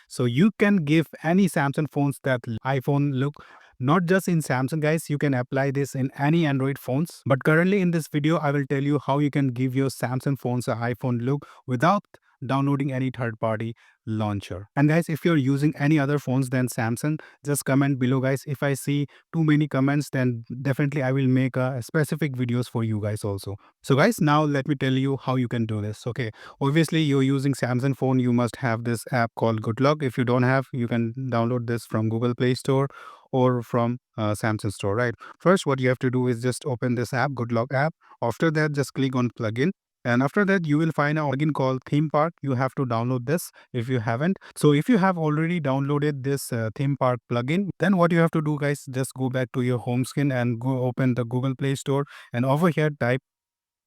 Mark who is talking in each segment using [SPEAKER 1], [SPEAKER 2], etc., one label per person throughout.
[SPEAKER 1] So you can give any Samsung phones that iPhone look. Not just in Samsung, guys, you can apply this in any Android phones. But currently in this video, I will tell you how you can give your Samsung phones an iPhone look without downloading any third-party launcher. And guys, if you're using any other phones than Samsung, just comment below, guys. If I see too many comments, then definitely I will make specific videos for you guys also. So guys, now let me tell you how you can do this. Okay, obviously you're using Samsung phone, you must have this app called Good Luck. If you don't have, you can download this from Google Play Store or from Samsung Store, right? First, what you have to do is just open this app, Good Luck app. After that, just click on plugin. And after that, you will find a plugin called Theme Park. You have to download this if you haven't. So if you have already downloaded this Theme Park plugin, then what you have to do, guys, just go back to your home screen and go open the Google Play Store. And over here, type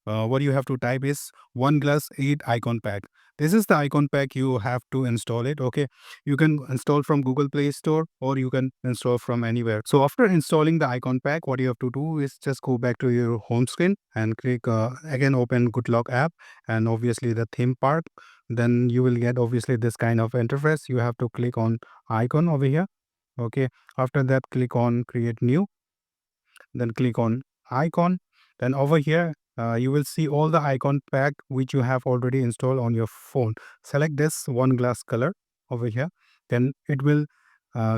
[SPEAKER 1] what you have to type is One Glass 8 icon pack. This is the icon pack, you have to install it. Okay, you can install from Google Play Store or you can install from anywhere. So after installing the icon pack, what you have to do is just go back to your home screen and click again open Good Luck app and obviously the theme park. Then you will get obviously this kind of interface. You have to click on icon over here. Okay, after that click on create new, then click on icon. Then over here you will see all the icon pack which you have already installed on your phone. Select this one glass color over here, then it will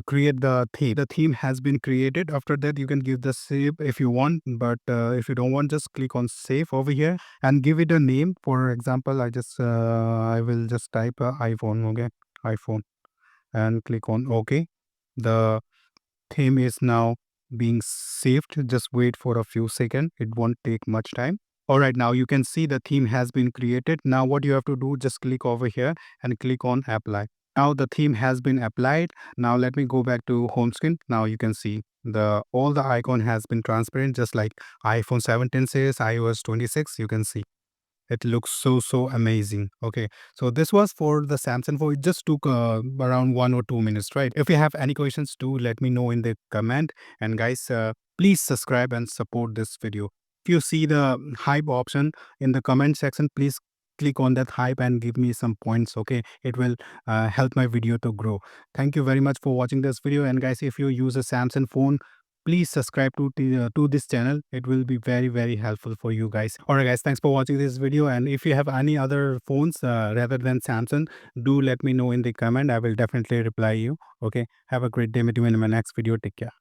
[SPEAKER 1] create the theme. The theme has been created. After that you can give the save if you want, but if you don't want, just click on save over here and give it a name. For example, I will just type iPhone. Okay, iPhone, and click on OK. The theme is now being saved. Just wait for a few seconds, it won't take much time. All right, now you can see the theme has been created. Now what you have to do, just click over here and click on apply. Now the theme has been applied. Now let me go back to home screen. Now you can see the all the icon has been transparent, just like iPhone 17 says iOS 26. You can see it looks so amazing. Okay, so this was for the Samsung phone. It just took around 1 or 2 minutes, right? If you have any questions, do let me know in the comment. And guys, please subscribe and support this video. If you see the hype option in the comment section, please click on that hype and give me some points. Okay, it will help my video to grow. Thank you very much for watching this video. And guys, if you use a Samsung phone, please subscribe to this channel. It will be very helpful for you guys. All right, guys, thanks for watching this video. And if you have any other phones rather than Samsung, do let me know in the comment. I will definitely reply you. Okay, have a great day. Meet you in my next video. Take care.